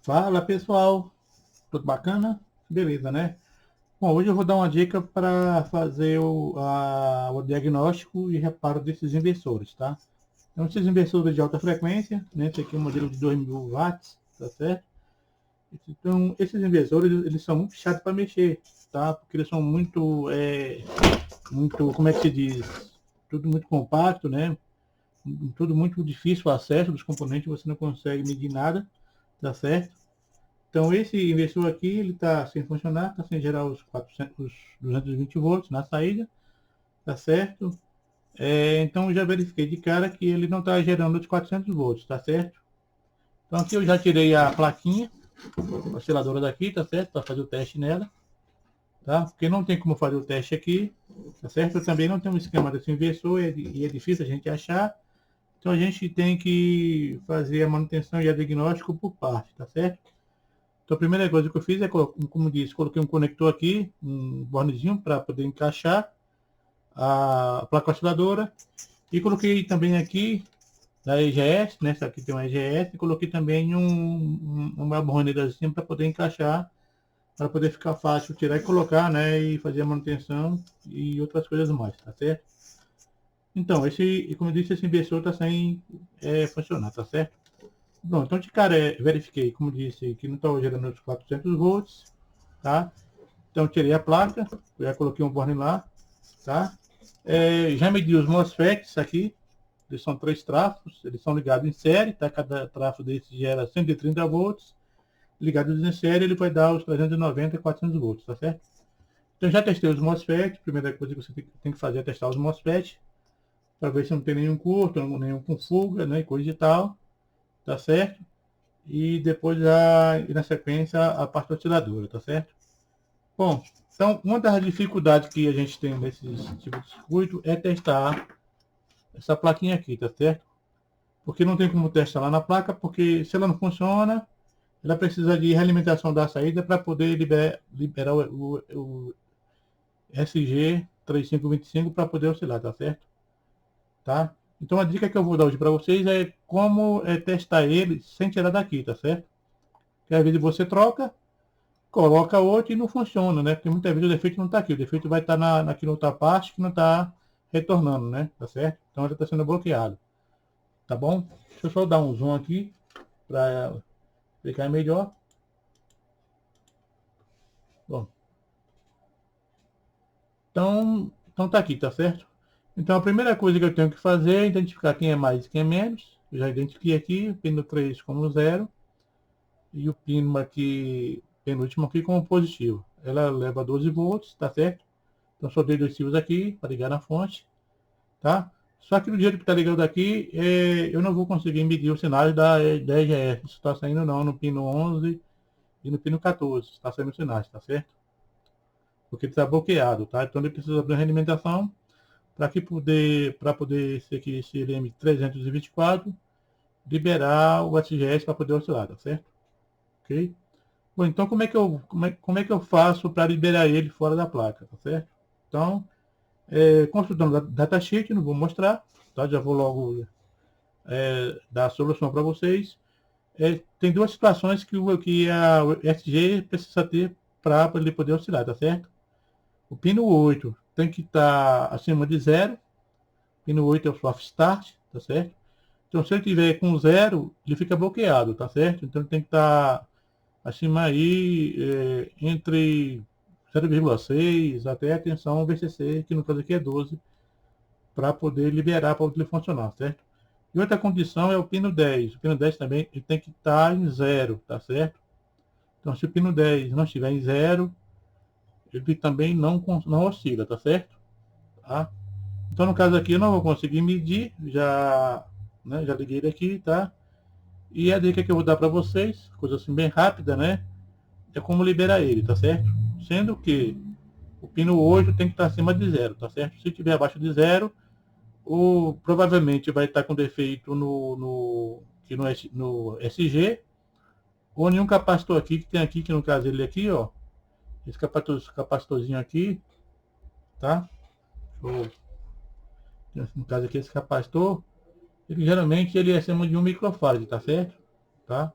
Fala pessoal, tudo bacana? Beleza, né? Bom, hoje eu vou dar uma dica para fazer o diagnóstico e reparo desses inversores, tá? Então, esses inversores de alta frequência, né? Esse aqui é um modelo de 2000 watts, tá certo? Então, esses inversores, eles são muito chatos para mexer, tá? Porque eles são muito, como é que se diz? Tudo muito compacto, né? Tudo muito difícil o acesso dos componentes, você não consegue medir nada, tá certo? Então, esse inversor aqui, ele está sem funcionar, está sem gerar os 220 volts na saída, tá certo? Então, eu já verifiquei de cara que ele não está gerando os 400 volts, tá certo? Então, aqui eu já tirei a plaquinha, a osciladora daqui, tá certo? Para fazer o teste nela, tá? Porque não tem como fazer o teste aqui, tá certo? Eu também não tenho um esquema desse inversor e é difícil a gente achar. Então, a gente tem que fazer a manutenção e a diagnóstico por parte, tá certo? Então a primeira coisa que eu fiz é, como disse, coloquei um conector aqui, um bornezinho para poder encaixar a placa osciladora. E coloquei também aqui da EGS, né? Essa aqui tem uma EGS, e coloquei também uma borneirazinha para poder encaixar, para poder ficar fácil tirar e colocar, né? E fazer a manutenção e outras coisas mais, tá certo? Então, como eu disse, esse inversor está sem funcionar, tá certo? Bom, então de cara verifiquei, como disse, que não estava gerando os 400 volts, tá? Então tirei a placa, já coloquei um borne lá, tá? Já medi os MOSFETs aqui, eles são 3 trafos, eles são ligados em série, tá? Cada trafo desse gera 130 volts, ligados em série ele vai dar os 390 e 400 volts, tá certo? Então já testei os MOSFETs, primeira coisa que você tem que fazer é testar os MOSFETs, para ver se não tem nenhum curto, nenhum com fuga, né, coisa e tal, tá certo? E depois e na sequência a parte osciladora, tá certo? Bom, então uma das dificuldades que a gente tem nesse tipo de circuito é testar essa plaquinha aqui, tá certo? Porque não tem como testar lá na placa, porque se ela não funciona, ela precisa de realimentação da saída para poder liberar o SG3525 para poder oscilar, tá certo? Tá? Então a dica que eu vou dar hoje para vocês é como testar ele sem tirar daqui, tá certo? Que às vezes você troca, coloca outro e não funciona, né? Porque muitas vezes o defeito não está aqui, o defeito vai estar aqui na outra parte que não está retornando, né? Tá certo? Então ele está sendo bloqueado, tá bom? Deixa eu só dar um zoom aqui para explicar melhor. Bom, então tá aqui, tá certo? Então a primeira coisa que eu tenho que fazer é identificar quem é mais e quem é menos. Eu já identifiquei aqui o pino 3 como 0 e o pino aqui, penúltimo aqui como positivo. Ela leva 12 volts, tá certo? Então só dei 2 fios aqui para ligar na fonte, tá? Só que no jeito que está ligado aqui, eu não vou conseguir medir os sinais da EGS. Isso está saindo não no pino 11 e no pino 14. Está saindo os sinais, tá certo? Porque ele está bloqueado, tá? Então ele precisa abrir a realimentação para poder ser aqui esse LM324 liberar o SGS para poder oscilar, tá certo? Ok? Bom, então como é que eu faço para liberar ele fora da placa, tá certo? Então, consultando o datasheet, não vou mostrar, tá? Já vou logo dar a solução para vocês. Tem duas situações que a SG precisa ter para ele poder oscilar, tá certo? O pino 8 tem que estar acima de 0. Pino 8 é o soft start, tá certo? Então, se ele tiver com 0, ele fica bloqueado, tá certo? Então, ele tem que estar acima aí, entre 0,6 até, atenção, VCC, que no caso aqui é 12, para poder liberar, para ele funcionar, certo? E outra condição é o pino 10. O pino 10 também ele tem que estar em 0, tá certo? Então, se o pino 10 não estiver em 0, ele também não oscila, tá certo? Tá? Então, no caso aqui, eu não vou conseguir medir, já liguei ele aqui, tá? E a dica que eu vou dar para vocês, coisa assim bem rápida, né? É como liberar ele, tá certo? Sendo que o pino 8 tem que estar acima de 0, tá certo? Se estiver abaixo de 0, provavelmente vai estar com defeito no SG, ou nenhum capacitor aqui, que tem aqui, que no caso ele aqui, ó, esse capacitorzinho aqui, tá? No caso aqui, esse capacitor, ele geralmente ele é acima de 1 microfarad, tá certo? Tá?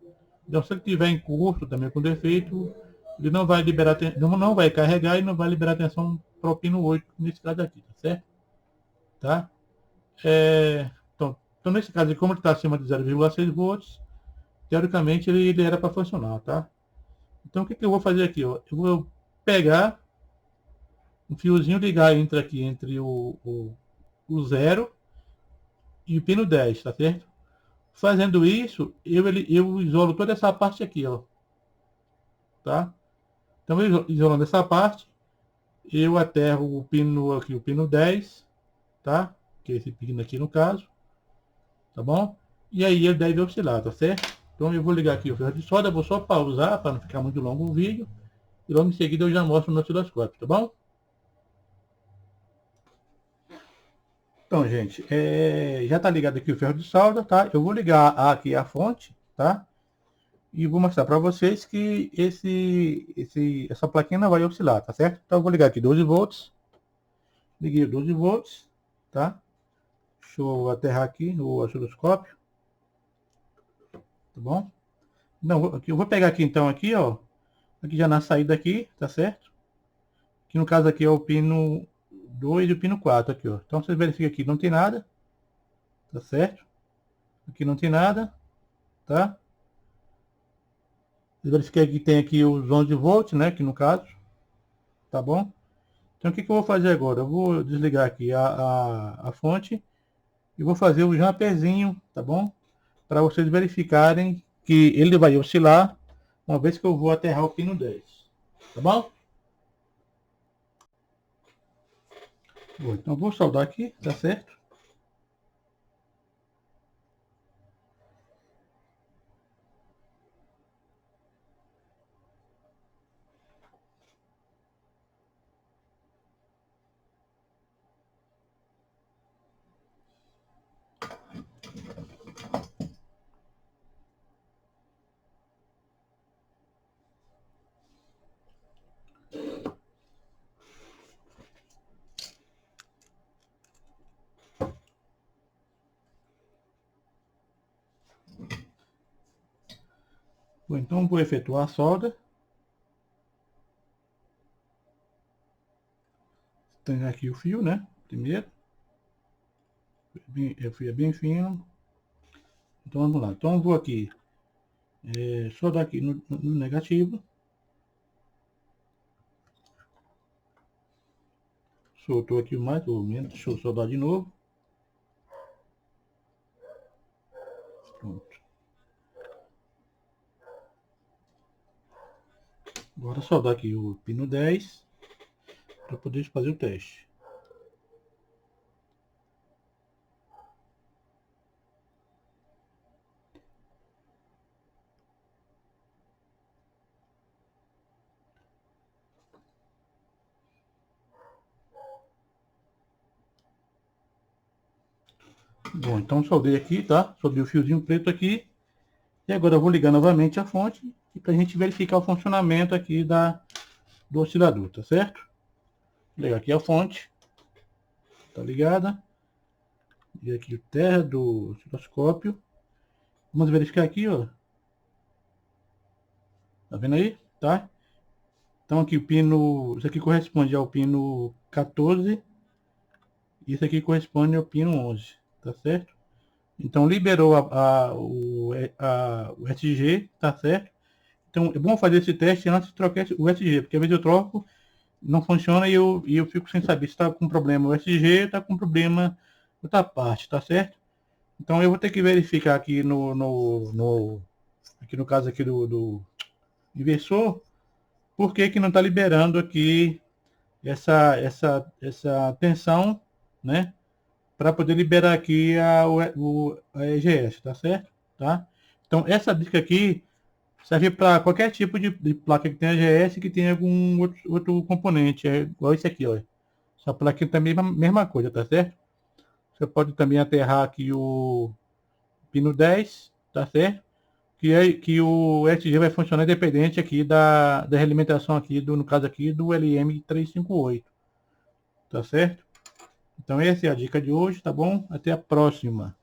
Então, se ele tiver em curto, também com defeito, ele não vai liberar, não vai carregar e não vai liberar tensão para o pino 8, nesse caso aqui, tá certo? Tá? Então, nesse caso, como ele está acima de 0,6 volts, teoricamente ele era para funcionar, tá? Então, o que eu vou fazer aqui? Ó? Eu vou pegar um fiozinho, ligar entre o 0 e o pino 10, tá certo? Fazendo isso, eu isolo toda essa parte aqui, ó. Tá? Então, isolando essa parte, eu aterro o pino aqui, o pino 10, tá? Que é esse pino aqui no caso, tá bom? E aí ele deve oscilar, tá certo? Então eu vou ligar aqui o ferro de solda, vou só pausar para não ficar muito longo o vídeo. E logo em seguida eu já mostro no osciloscópio, tá bom? Então, gente, já está ligado aqui o ferro de solda, tá? Eu vou ligar aqui a fonte, tá? E vou mostrar para vocês que essa plaquinha não vai oscilar, tá certo? Então eu vou ligar aqui 12 volts. Liguei 12 volts, tá? Deixa eu aterrar aqui no osciloscópio, tá bom? Não, eu vou pegar aqui então aqui, ó. Aqui já na saída aqui, tá certo? Que no caso aqui é o pino 2 e o pino 4 aqui, ó. Então você verifica aqui, não tem nada, tá certo? Aqui não tem nada, tá? Eu verifiquei que tem aqui os 11 volts, né? Que no caso, tá bom? Então o que eu vou fazer agora? Eu vou desligar aqui a fonte e vou fazer o jumperzinho, tá bom? Para vocês verificarem que ele vai oscilar uma vez que eu vou aterrar o pino 10, tá bom? Bom, então eu vou soldar aqui, tá certo? Bom, então vou efetuar a solda. Tem aqui o fio, né? Primeiro. O fio é bem fino. Então vamos lá. Então eu vou aqui soldar aqui no negativo. Soltou aqui mais ou menos. Deixa eu soldar de novo. Pronto. Agora soldar aqui o pino 10 para poder fazer o teste. Bom, então soldei aqui, tá? Soldei o fiozinho preto aqui. E agora eu vou ligar novamente a fonte para a gente verificar o funcionamento aqui do oscilador, tá certo? Vou ligar aqui a fonte. Tá ligada? E aqui o terra do osciloscópio. Vamos verificar aqui, ó. Tá vendo aí? Tá? Então aqui o pino, isso aqui corresponde ao pino 14. E isso aqui corresponde ao pino 11, tá certo? Então liberou o SG, tá certo? Então é bom fazer esse teste antes de trocar o SG, porque às vezes eu troco, não funciona e eu fico sem saber se está com problema o SG ou está com problema outra parte, tá certo? Então eu vou ter que verificar aqui aqui no caso aqui do inversor, por que não está liberando aqui essa tensão, né? Para poder liberar aqui a EGS, tá certo? Tá? Então essa dica aqui serve para qualquer tipo de placa que tenha EGS que tenha algum outro componente, é igual esse aqui, ó. Essa placa também é a mesma coisa, tá certo? Você pode também aterrar aqui o pino 10, tá certo? Que o SG vai funcionar independente aqui da realimentação aqui, no caso aqui, do LM358, tá certo? Então essa é a dica de hoje, tá bom? Até a próxima.